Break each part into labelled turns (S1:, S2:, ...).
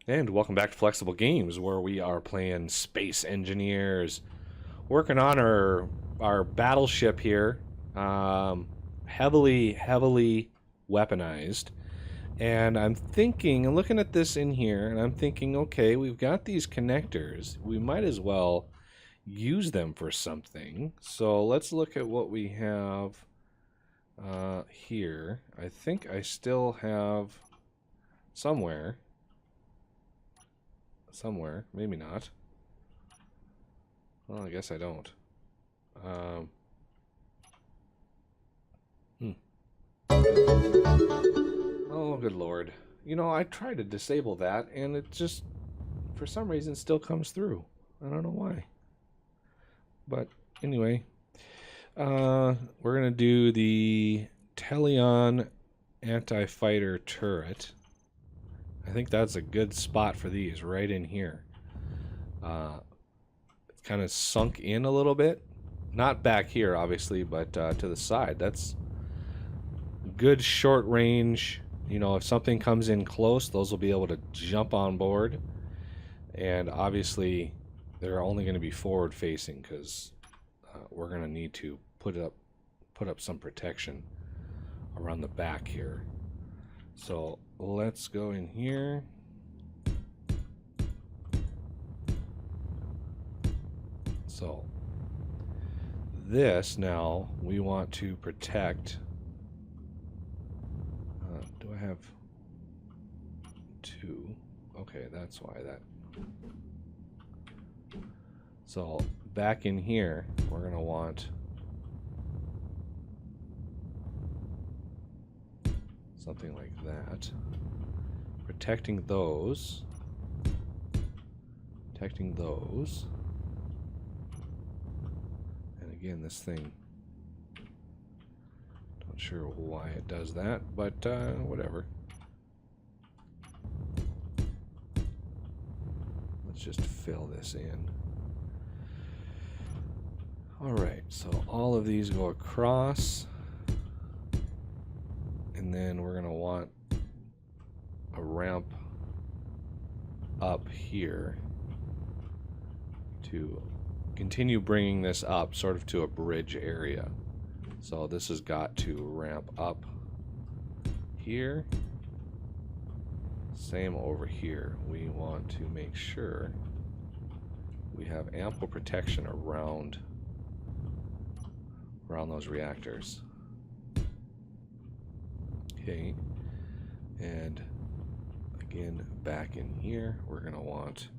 S1: And welcome back to Flexible Games, where we are playing space engineers, working on our battleship here, heavily weaponized. And I'm thinking, and looking at this in here, and I'm thinking, okay, we've got these connectors. We might as well use them for something. So let's look at what we have here. I think I still have somewhere, maybe not. Well, I guess I don't. Oh, good lord. You know, I tried to disable that, and it just, for some reason, still comes through. I don't know why. But anyway, we're going to do the Teleon anti-fighter turret. I think that's a good spot for these, right in here. It's kind of sunk in a little bit. Not back here, obviously, but to the side. That's good short range. You know, if something comes in close, those will be able to jump on board. And obviously, they're only going to be forward facing because we're going to need to put up some protection around the back here. So let's go in here. So this now we want to protect. Do I have two? Okay, that's why that. So back in here, we're going to want something like that. Protecting those. Protecting those. And again, this thing, not sure why it does that, but whatever. Let's just fill this in. Alright, so all of these go across. And then we're going to want a ramp up here to continue bringing this up sort of to a bridge area. So this has got to ramp up here. Same over here. We want to make sure we have ample protection around those reactors. Okay, and again, back in here, we're going to want...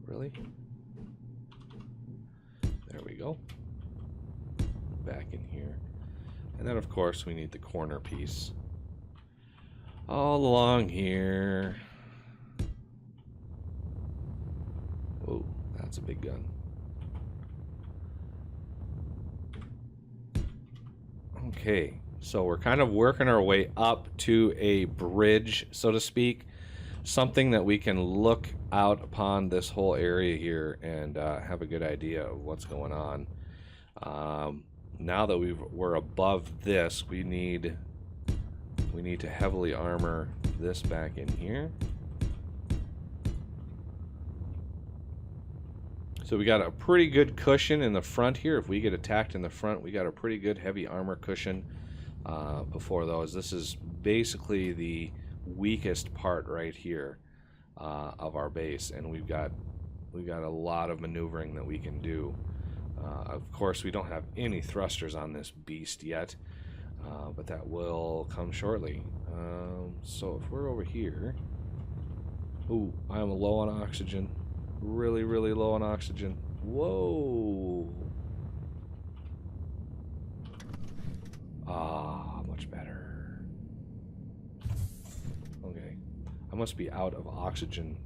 S1: Really? There we go. Back in here. And then, of course, we need the corner piece all along here. Whoa, that's a big gun. Okay, so we're kind of working our way up to a bridge, so to speak. Something that we can look out upon this whole area here and have a good idea of what's going on. Now that we're above this, we need to heavily armor this back in here. So we got a pretty good cushion in the front here. If we get attacked in the front, we got a pretty good heavy armor cushion before those. This is basically the weakest part right here of our base, and we've got a lot of maneuvering that we can do. Of course, we don't have any thrusters on this beast yet, but that will come shortly. So if we're over here, ooh, I am low on oxygen. Really, really low on oxygen. Whoa. Ah, much better. Okay. I must be out of oxygen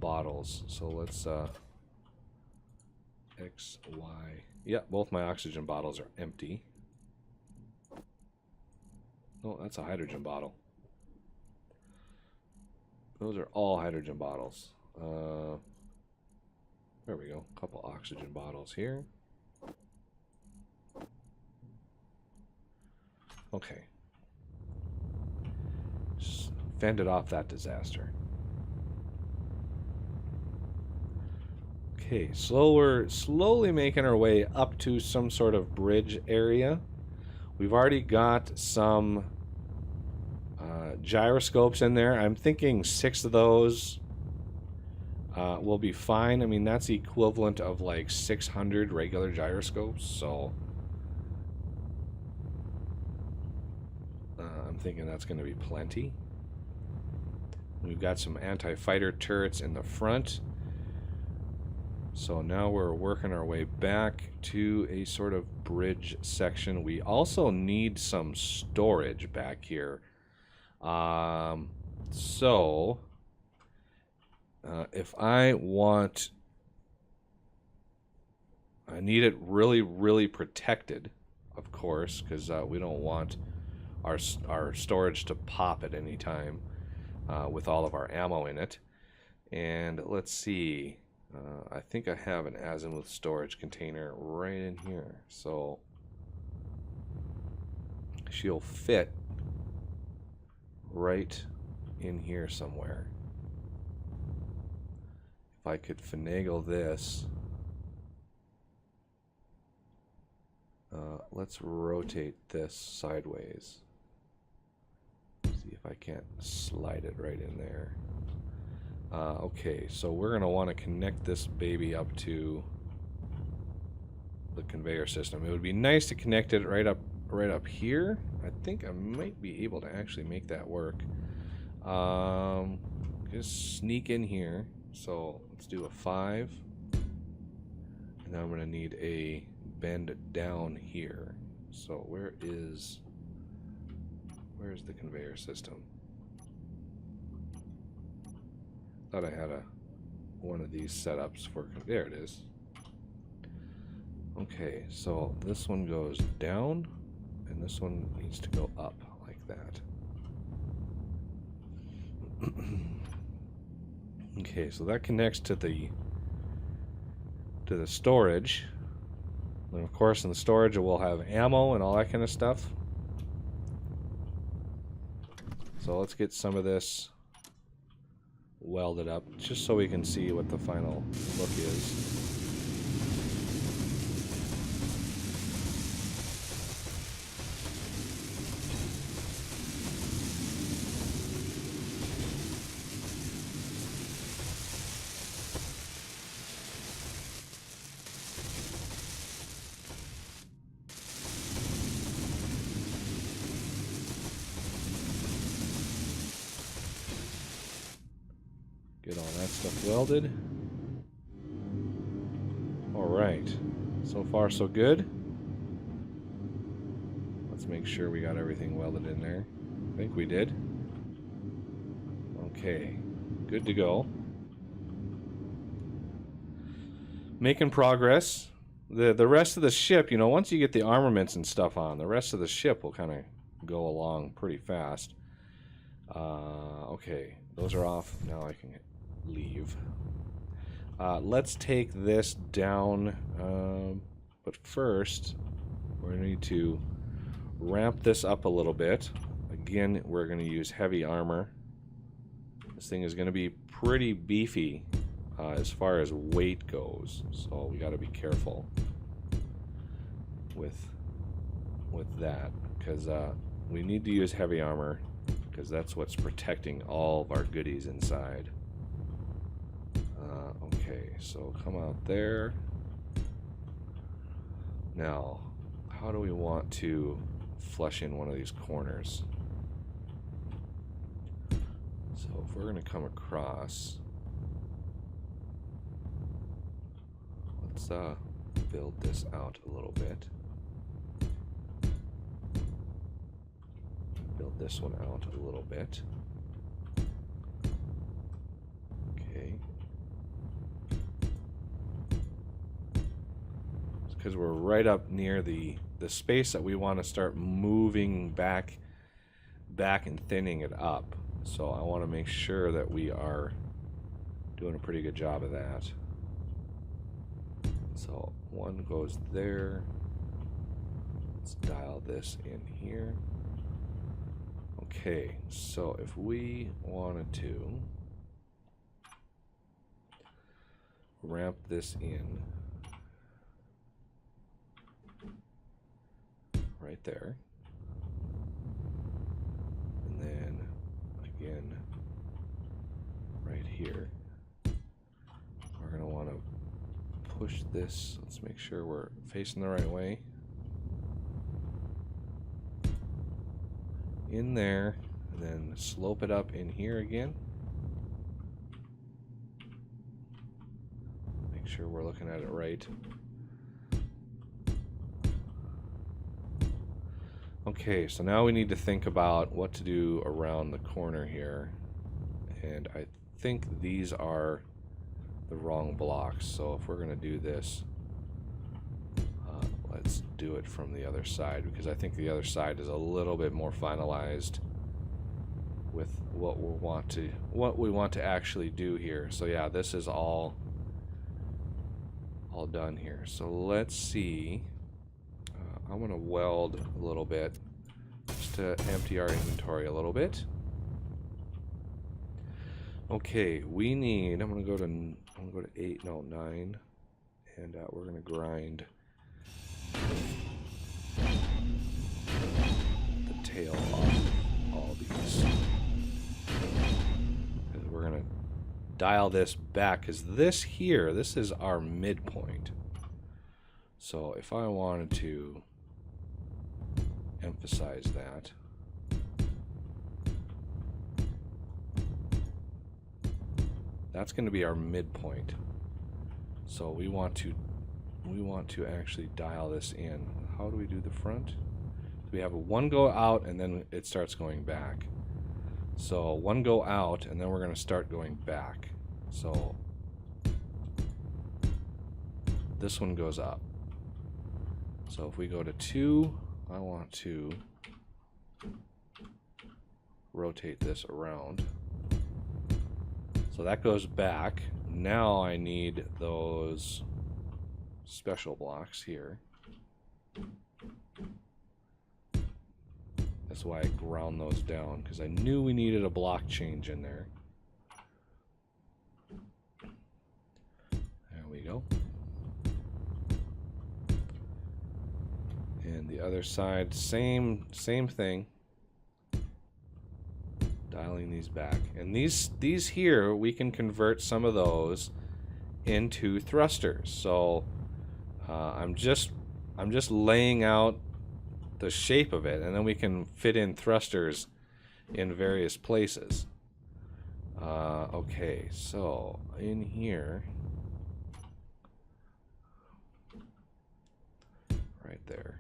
S1: bottles. So let's X, Y. Yeah, both my oxygen bottles are empty. Oh, that's a hydrogen bottle. Those are all hydrogen bottles. There we go. A couple oxygen bottles here. Okay. Just fended off that disaster. Okay, so we're slowly making our way up to some sort of bridge area. We've already got some gyroscopes in there. I'm thinking 6 of those will be fine. I mean, that's the equivalent of like 600 regular gyroscopes, so I'm thinking that's going to be plenty. We've got some anti-fighter turrets in the front. So now we're working our way back to a sort of bridge section. We also need some storage back here. If I need it really, really protected, of course, because we don't want our storage to pop at any time with all of our ammo in it. And let's see. I think I have an azimuth storage container right in here, so she'll fit right in here somewhere. If I could finagle this, let's rotate this sideways. See if I can't slide it right in there. Okay, so we're going to want to connect this baby up to the conveyor system. It would be nice to connect it right up here. I think I might be able to actually make that work. Just sneak in here. So let's do a 5. And then I'm going to need a bend down here. So where's the conveyor system? Thought I had one of these setups for, there it is. Okay, so this one goes down and this one needs to go up like that. Okay, so that connects to the storage. And of course in the storage it will have ammo and all that kind of stuff. So let's get some of this welded up just so we can see what the final look is. Get all that stuff welded. Alright. So far so good. Let's make sure we got everything welded in there. I think we did. Okay. Good to go. Making progress. The rest of the ship, you know, once you get the armaments and stuff on, the rest of the ship will kind of go along pretty fast. Okay. Those are off. Now I can leave. Let's take this down, but first we're going to need to ramp this up a little bit. Again, we're going to use heavy armor. This thing is going to be pretty beefy as far as weight goes, so we got to be careful with that, because we need to use heavy armor because that's what's protecting all of our goodies inside. Okay, so come out there. Now, how do we want to flush in one of these corners? So if we're going to come across, let's build this out a little bit. Build this one out a little bit. Okay. Because we're right up near the space that we want to start moving back and thinning it up. So I want to make sure that we are doing a pretty good job of that. So one goes there. Let's dial this in here. Okay, so if we wanted to ramp this in right there, and then again right here, we're going to want to push this. Let's make sure we're facing the right way. In there, and then slope it up in here again. Make sure we're looking at it right. Okay, so now we need to think about what to do around the corner here. And I think these are the wrong blocks. So if we're going to do this, let's do it from the other side, because I think the other side is a little bit more finalized with what we want to actually do here. So yeah, this is all done here. So let's see. I'm going to weld a little bit just to empty our inventory a little bit. Okay, we need. I'm going to go to 8, no 9, and we're going to grind the tail off all these. And we're going to dial this back, because this is our midpoint. So if I wanted to emphasize that, that's going to be our midpoint. So we want to actually dial this in. How do we do the front? We have a one go out and then it starts going back. So one go out and then we're going to start going back. So this one goes up. So if we go to 2, I want to rotate this around. So that goes back. Now I need those special blocks here. That's why I ground those down, because I knew we needed a block change in there. There we go. And the other side, same thing. Dialing these back. And these here, we can convert some of those into thrusters. So I'm just laying out the shape of it, and then we can fit in thrusters in various places. Okay, so in here, right there.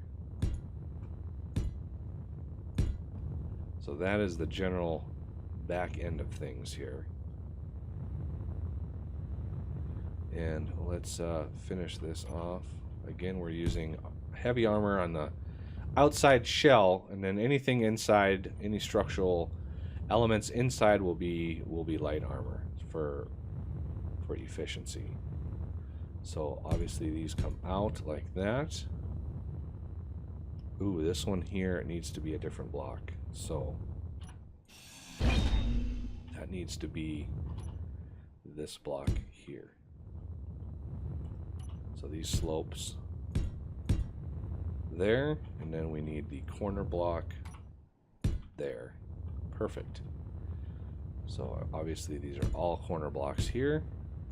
S1: So that is the general back end of things here. And let's finish this off. Again, we're using heavy armor on the outside shell, and then anything inside, any structural elements inside will be light armor for efficiency. So obviously these come out like that. Ooh, this one here, it needs to be a different block. So that needs to be this block here. So these slopes there, and then we need the corner block there. Perfect. So obviously these are all corner blocks here.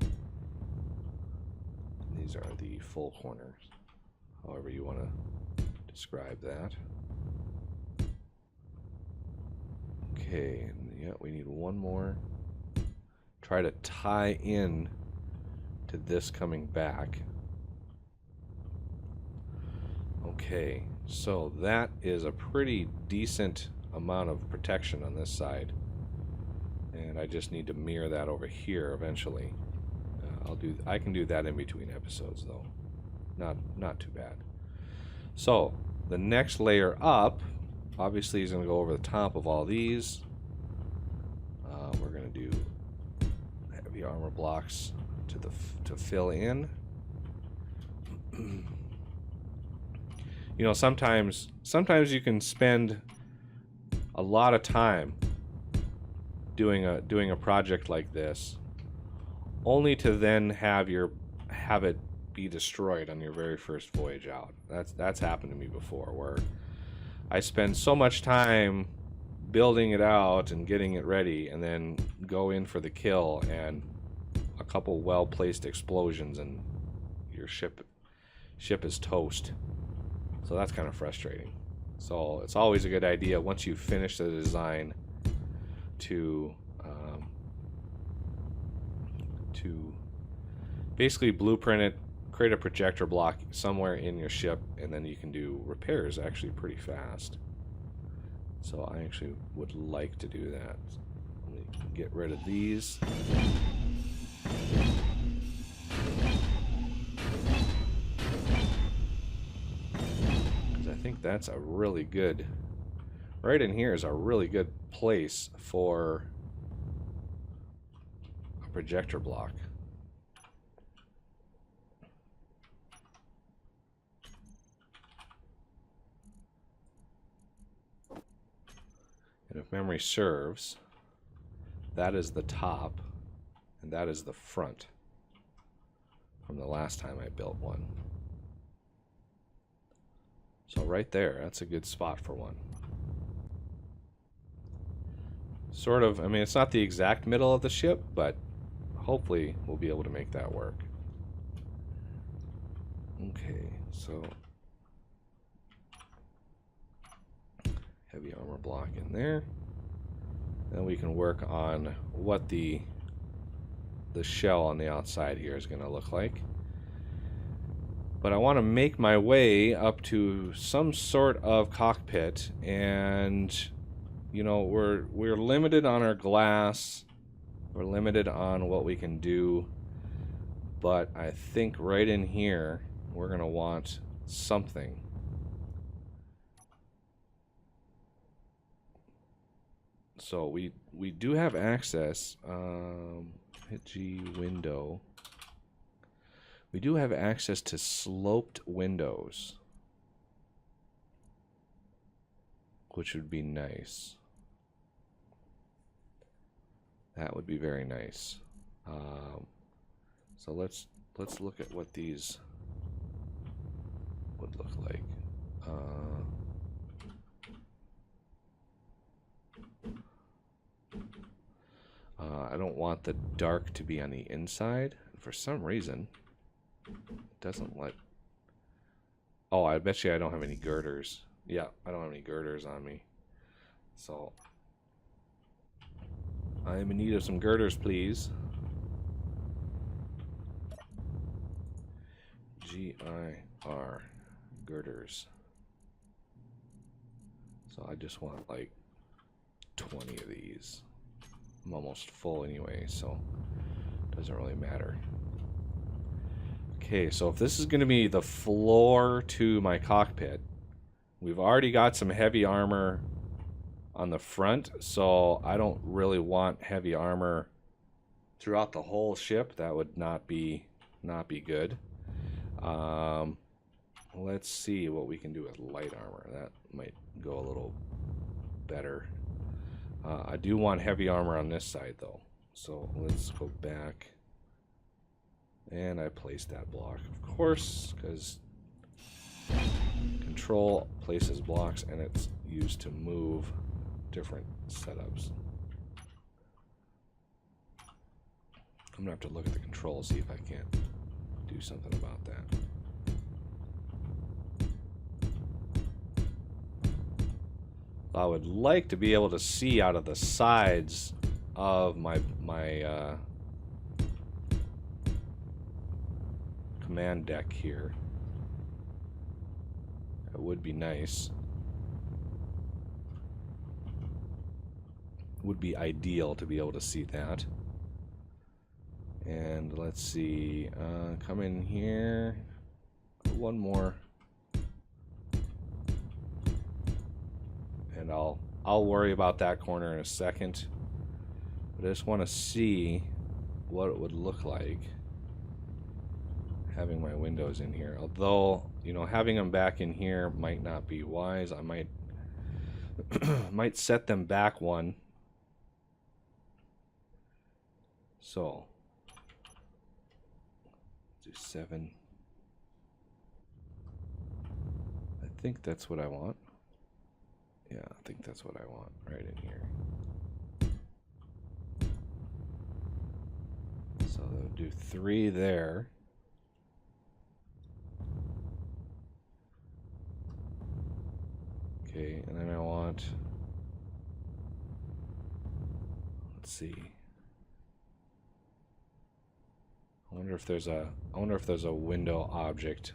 S1: And these are the full corners, however you want to describe that. Okay, and yeah, we need one more. Try to tie in to this coming back. Okay, so that is a pretty decent amount of protection on this side, and I just need to mirror that over here eventually. I can do that in between episodes though. Not too bad. So the next layer up, obviously, is going to go over the top of all these. We're going to do heavy armor blocks to fill in. You know, sometimes you can spend a lot of time doing a project like this, only to then have it be destroyed on your very first voyage out. That's happened to me before, where I spend so much time building it out and getting it ready, and then go in for the kill, and a couple well-placed explosions, and your ship is toast. So that's kind of frustrating. So it's always a good idea, once you finish the design, to basically blueprint it, create a projector block somewhere in your ship, and then you can do repairs actually pretty fast. So I actually would like to do that. Let me get rid of these. Because I think that's a really good... Right in here is a really good place for a projector block. And if memory serves, that is the top, and that is the front from the last time I built one. So right there, that's a good spot for one. Sort of, I mean, it's not the exact middle of the ship, but hopefully we'll be able to make that work. Okay, so heavy armor block in there. Then we can work on what the shell on the outside here is going to look like. But I want to make my way up to some sort of cockpit, and you know, we're limited on our glass. We're limited on what we can do. But I think right in here we're going to want something. So we do have access. Hit G, window. We do have access to sloped windows, which would be nice. That would be very nice. So let's look at what these would look like. I don't want the dark to be on the inside. For some reason, it doesn't let... Oh, I bet you I don't have any girders. Yeah, I don't have any girders on me. So, I am in need of some girders, please. G-I-R, girders. So I just want like 20 of these. I'm almost full anyway, so it doesn't really matter. Okay, so if this is going to be the floor to my cockpit, we've already got some heavy armor on the front, so I don't really want heavy armor throughout the whole ship. That would not be good. Let's see what we can do with light armor. That might go a little better. I do want heavy armor on this side though, so let's go back. And I placed that block, of course, because control places blocks and it's used to move different setups. I'm gonna have to look at the controls, see if I can't do something about that. I would like to be able to see out of the sides of my command deck here. It would be nice. Would be ideal to be able to see that. And let's see, come in here, one more, and I'll worry about that corner in a second. But I just want to see what it would look like having my windows in here. Although, you know, having them back in here might not be wise. I might Might set them back one. So do 7. I think that's what I want. Yeah, I think that's what I want right in here. So they'll do 3 there. Okay, and then I want, let's see. I wonder if there's a window object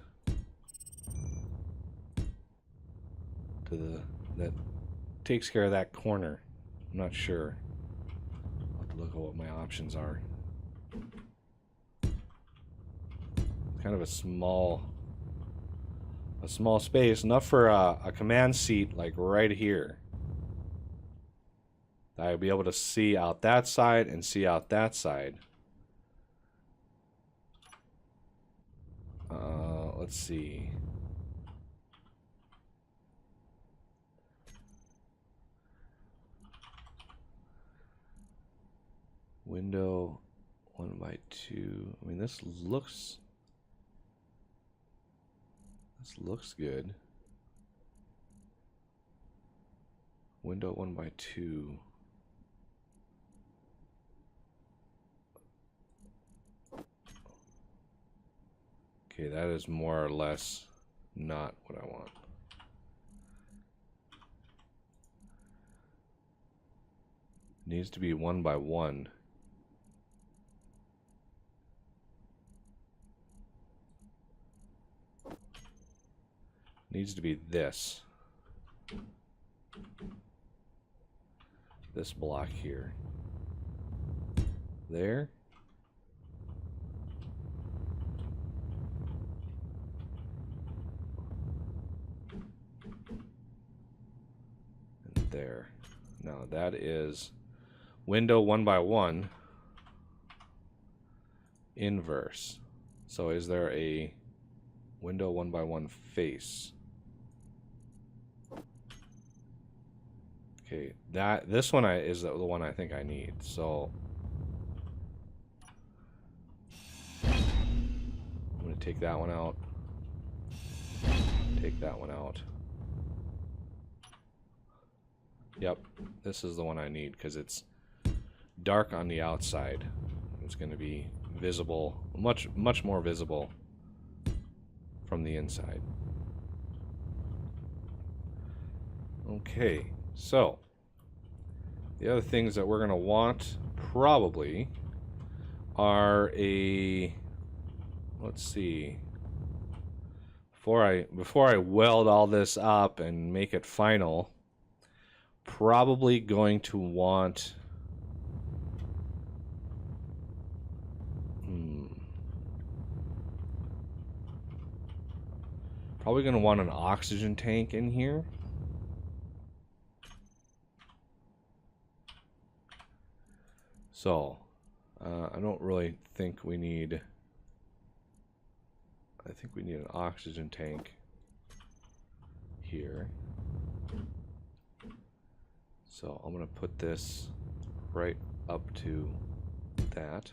S1: to that takes care of that corner. I'm not sure. I'll have to look at what my options are. Kind of a small space, enough for a command seat like right here. I'll be able to see out that side and see out that side. Let's see. Window 1x2. I mean, this looks good. Window 1x2. Okay, that is more or less not what I want. Needs to be 1x1. Needs to be this block here. There. And there. Now that is window 1x1 inverse. So is there a window 1x1 face? Okay, this one is the one I think I need. So I'm going to take that one out. Take that one out. Yep, this is the one I need because it's dark on the outside. It's going to be visible, much more visible from the inside. Okay, so the other things that we're going to want probably are let's see, before I weld all this up and make it final, probably going to want probably going to want an oxygen tank in here. So, I don't really think we need... I think we need an oxygen tank here. So, I'm going to put this right up to that.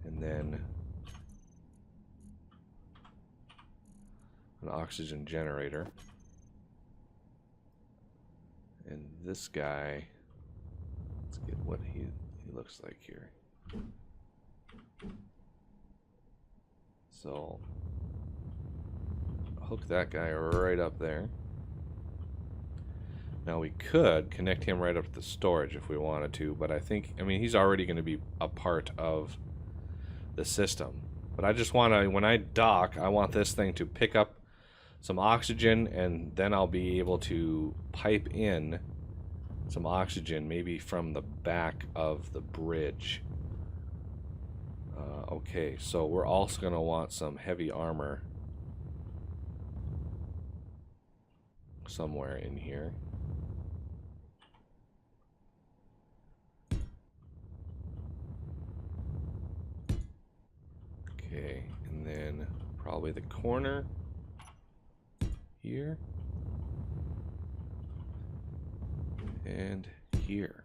S1: And then an oxygen generator. And this guy, let's get what he looks like here. So hook that guy right up there. Now we could connect him right up to the storage if we wanted to, but I mean, he's already going to be a part of the system. But I just want to, when I dock, I want this thing to pick up some oxygen, and then I'll be able to pipe in some oxygen, maybe from the back of the bridge. Okay, so we're also going to want some heavy armor somewhere in here. Okay, and then probably the corner here. and here.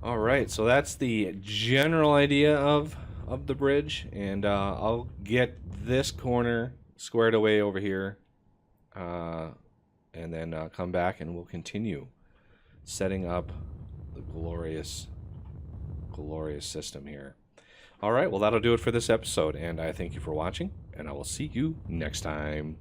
S1: All right, so that's the general idea of the bridge, and I'll get this corner squared away over here, and then come back and we'll continue setting up the glorious system here. All right, well, that'll do it for this episode, and I thank you for watching, and I will see you next time.